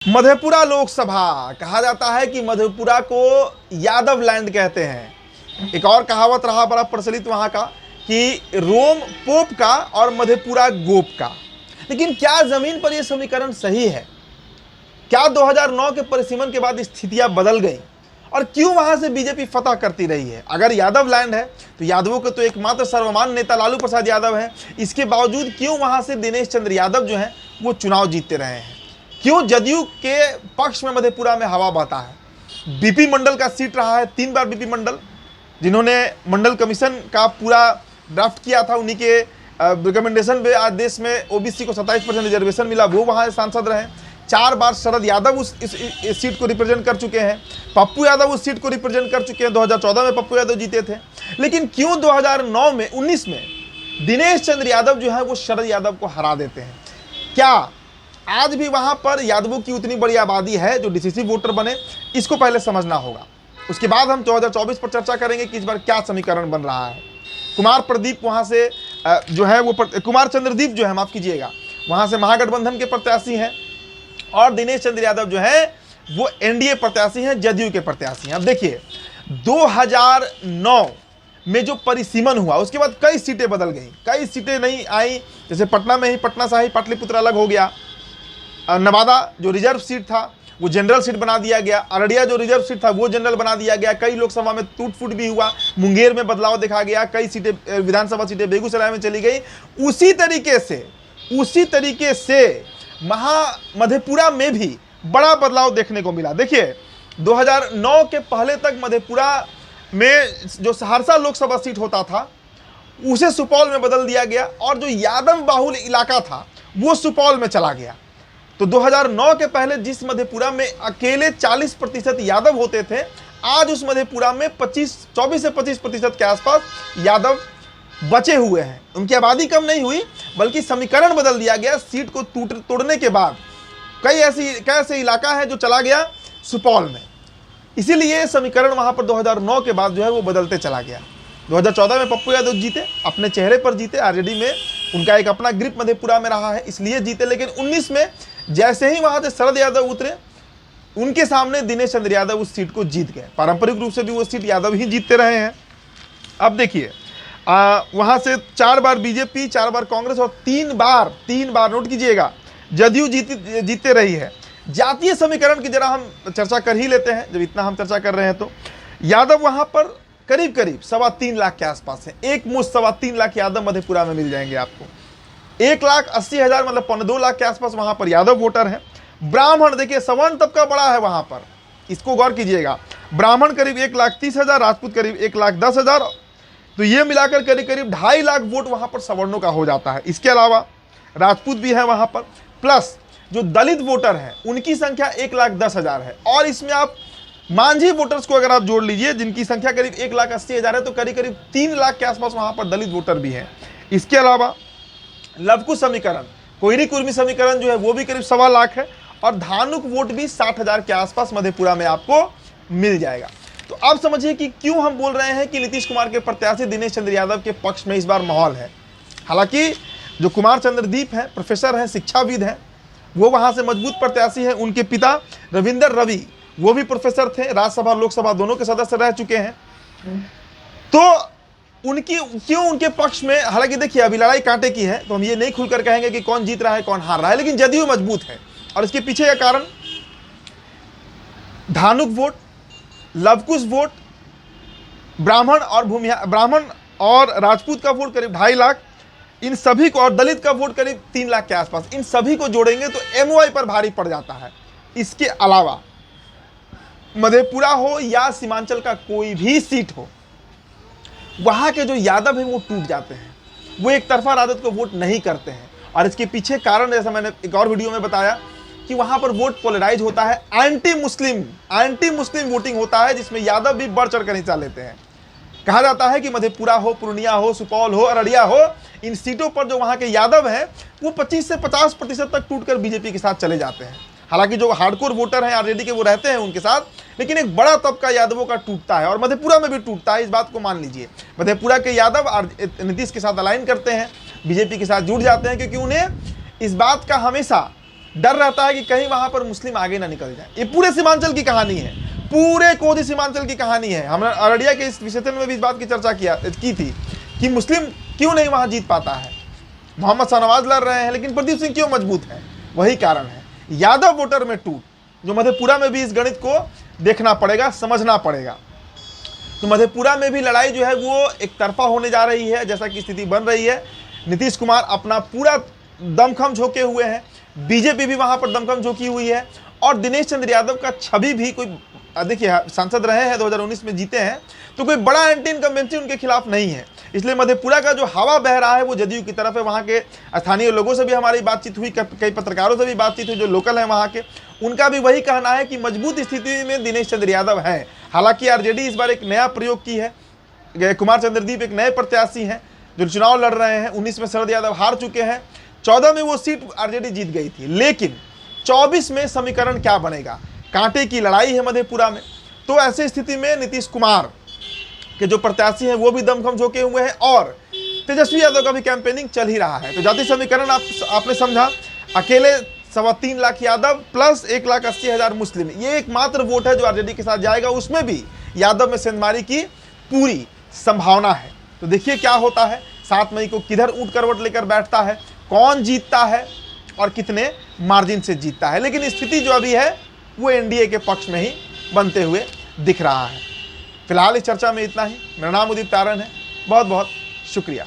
मधेपुरा लोकसभा कहा जाता है कि मधेपुरा को यादव लैंड कहते हैं। एक और कहावत रहा बड़ा प्रचलित वहां का कि रोम पोप का और मधेपुरा गोप का। लेकिन क्या जमीन पर यह समीकरण सही है? क्या 2009 के परिसीमन के बाद स्थितियां बदल गई और क्यों वहां से बीजेपी फतह करती रही है? अगर यादव लैंड है तो यादवों के तो एकमात्र सर्वमान्य नेता लालू प्रसाद यादव है। इसके बावजूद क्यों वहां से दिनेश चंद्र यादव जो है वो चुनाव जीतते रहे हैं? क्यों जदयू के पक्ष में मधेपुरा में हवा बहता है? बीपी मंडल का सीट रहा है 3 बार। बीपी मंडल जिन्होंने मंडल कमीशन का पूरा ड्राफ्ट किया था, उन्हीं के रिकमेंडेशन पे आज देश में ओबीसी को 27% रिजर्वेशन मिला, वो वहाँ सांसद रहे। 4 बार शरद यादव इस सीट को रिप्रेजेंट कर चुके हैं। पप्पू यादव उस सीट को रिप्रेजेंट कर चुके हैं। 2014 में पप्पू यादव जीते थे। लेकिन क्यों 2009 में 19 में दिनेश चंद्र यादव जो है वो शरद यादव को हरा देते हैं? क्या आज भी वहां पर यादवों की उतनी बड़ी आबादी है जो डिसिसिव वोटर बने? इसको पहले समझना होगा। उसके बाद हम 2024 पर चर्चा करेंगे कि इस बार क्या समीकरण बन रहा है। कुमार प्रदीप वहां से जो है वो कुमार चंद्रदीप जो है, माफ कीजिएगा, वहां से महागठबंधन के प्रत्याशी हैं और दिनेश चंद्र यादव जो है वो एनडीए प्रत्याशी हैं, जदयू के प्रत्याशी हैं। अब देखिए 2009 में जो परिसीमन हुआ उसके बाद कई सीटें बदल गई, कई सीटें नहीं आई। जैसे पटना में ही पटना शाही पाटलिपुत्र अलग हो गया। नवादा जो रिजर्व सीट था वो जनरल सीट बना दिया गया। अररिया जो रिजर्व सीट था वो जनरल बना दिया गया। कई लोकसभा में टूट फूट भी हुआ। मुंगेर में बदलाव देखा गया। कई सीटें विधानसभा सीटें बेगूसराय में चली गई। उसी तरीके से मधेपुरा में भी बड़ा बदलाव देखने को मिला। देखिए 2009 के पहले तक मधेपुरा में जो सहरसा लोकसभा सीट होता था उसे सुपौल में बदल दिया गया और जो यादव बाहुल इलाका था वो सुपौल में चला गया। तो 2009 के पहले जिस मधेपुरा में अकेले 40% यादव होते थे, आज उस मधेपुरा में 24 से 25% के आसपास यादव बचे हुए हैं। उनकी आबादी कम नहीं हुई बल्कि समीकरण बदल दिया गया। सीट को तोड़ने के बाद कई ऐसे इलाका है जो चला गया सुपौल में। इसीलिए समीकरण वहां पर 2009 के बाद जो है वो बदलते चला गया। 2014 में पप्पू यादव जीते, अपने चेहरे पर जीते। आरजेडी में उनका एक अपना ग्रिप मधेपुरा में रहा है इसलिए जीते। लेकिन 19 में जैसे ही वहां से शरद यादव उतरे उनके सामने दिनेश चंद्र यादव उस सीट को जीत गए। पारंपरिक रूप से भी वो सीट यादव ही जीतते रहे हैं। अब देखिए वहां से 4 बार बीजेपी, 4 बार कांग्रेस और 3 बार नोट कीजिएगा जदयू जीतते रही है। जातीय समीकरण की जरा हम चर्चा कर ही लेते हैं जब इतना हम चर्चा कर रहे हैं। तो यादव वहां पर करीब 3.25 लाख के आसपास है। एक मुश्त 3.25 लाख यादव मधेपुरा में मिल जाएंगे आपको। 1,80,000 मतलब 2 लाख के आसपास वहां पर यादव वोटर है। ब्राह्मण देखिए सवर्ण तबका बड़ा है वहां पर, इसको गौर कीजिएगा। ब्राह्मण करीब 1,30,000, राजपूत करीब 1,10,000। तो ये मिलाकर करीब 2.5 लाख वोट वहां पर सवर्णों का हो जाता है। इसके अलावा राजपूत भी है वहां पर, प्लस जो दलित वोटर है उनकी संख्या 1,10,000 है। और इसमें आप मांझी वोटर्स को अगर आप जोड़ लीजिए जिनकी संख्या करीब 1,80,000 है, तो करीब 3 लाख के आसपास वहां पर दलित वोटर भी है। इसके अलावा लवकुश समीकरण, कोयरी कुर्मी समीकरण जो है वो भी करीब 1.25 लाख है। और धानुक वोट भी 60,000 के आसपास मधेपुरा में आपको मिल जाएगा। तो अब समझिए कि क्यों हम बोल रहे हैं कि नीतीश कुमार के प्रत्याशी दिनेश चंद्र यादव के पक्ष में इस बार माहौल है। हालांकि जो कुमार चंद्रदीप हैं, प्रोफेसर हैं, शिक्षाविद हैं, वो वहां से मजबूत प्रत्याशी हैं। उनके पिता रविंदर रवि वो भी प्रोफेसर थे, राज्यसभा लोकसभा दोनों के सदस्य रह चुके हैं। तो उनके पक्ष में, हालांकि देखिए अभी लड़ाई कांटे की है तो हम ये नहीं खुलकर कहेंगे कि कौन जीत रहा है कौन हार रहा है, लेकिन जदयू मजबूत है। और इसके पीछे का कारण धानुक वोट, लवकुश वोट, ब्राह्मण और राजपूत का वोट करीब 2.5 लाख, इन सभी को, और दलित का वोट करीब 3 लाख के आसपास। इन सभी को जोड़ेंगे तो एमओआई पर भारी पड़ जाता है। इसके अलावा मधेपुरा हो या सीमांचल का कोई भी सीट हो, वहां के जो यादव हैं वो टूट जाते हैं, वो एक तरफा राजद को वोट नहीं करते हैं। और इसके पीछे कारण जैसा मैंने एक और वीडियो में बताया कि वहां पर वोट पोलराइज होता है, एंटी मुस्लिम वोटिंग होता है, जिसमें यादव भी बढ़ चढ़ कर हिस्सा लेते हैं। कहा जाता है कि मधेपुरा हो, पूर्णिया हो, सुपौल हो, अररिया हो, इन सीटों पर जो वहां के यादव हैं वो 25 से 50% तक टूटकर बीजेपी के साथ चले जाते हैं। हालांकि जो हार्डकोर वोटर हैं आरजेडी के वो रहते हैं उनके साथ, लेकिन एक बड़ा तबका यादवों का टूटता है और मधेपुरा में भी टूटता है। इस बात को मान लीजिए। मधेपुरा के यादव नीतीश के साथ अलाइन करते हैं, बीजेपी के साथ जुड़ जाते हैं, क्योंकि उन्हें इस बात का हमेशा डर रहता है कि कहीं वहां पर मुस्लिम आगे ना निकल जाए। ये पूरे सीमांचल की कहानी है, पूरे कोसी सीमांचल की कहानी है। हमने अररिया के इस विषय में भी इस बात की चर्चा की थी कि मुस्लिम क्यों नहीं वहां जीत पाता है। मोहम्मद शाहनवाज लड़ रहे हैं लेकिन प्रदीप सिंह क्यों मजबूत है, वही कारण है यादव वोटर में टूट, जो मधेपुरा में भी इस गणित को देखना पड़ेगा, समझना पड़ेगा। तो मधेपुरा में भी लड़ाई जो है वो एक तरफा होने जा रही है, जैसा कि स्थिति बन रही है। नीतीश कुमार अपना पूरा दमखम झोंके हुए हैं, बीजेपी भी वहां पर दमखम झोंकी हुई है, और दिनेश चंद्र यादव का छवि भी कोई, देखिए सांसद रहे हैं, 2019 में जीते हैं, तो कोई बड़ा एंटी इनकम्बेंसी उनके खिलाफ नहीं है। इसलिए मधेपुरा का जो हवा बह रहा है वो जदयू की तरफ है। वहाँ के स्थानीय लोगों से भी हमारी बातचीत हुई, कई पत्रकारों से भी बातचीत हुई जो लोकल हैं वहाँ के, उनका भी वही कहना है कि मजबूत स्थिति में दिनेश चंद्र यादव हैं। हालांकि आरजेडी इस बार एक नया प्रयोग की है, कुमार चंद्रदीप एक नए प्रत्याशी हैं जो चुनाव लड़ रहे हैं। 19 में शरद यादव हार चुके हैं, 14 में वो सीट आरजेडी जीत गई थी, लेकिन 24 में समीकरण क्या बनेगा, कांटे की लड़ाई है मधेपुरा में। तो ऐसी स्थिति में नीतीश कुमार के जो प्रत्याशी हैं वो भी दमखम झोंके हुए हैं और तेजस्वी यादव का भी कैंपेनिंग चल ही रहा है। तो जाति समीकरण आपने समझा, अकेले 3.25 लाख यादव प्लस 1,80,000 मुस्लिम, ये एकमात्र वोट है जो आरजेडी के साथ जाएगा। उसमें भी यादव में सेंधमारी की पूरी संभावना है। तो देखिए क्या होता है, 7 मई को किधर ऊंट करवट लेकर बैठता है, कौन जीतता है और कितने मार्जिन से जीतता है। लेकिन स्थिति जो अभी है वो एनडीए के पक्ष में ही बनते हुए दिख रहा है। फिलहाल इस चर्चा में इतना ही। मेरा नाम उदित तारण है, बहुत बहुत शुक्रिया।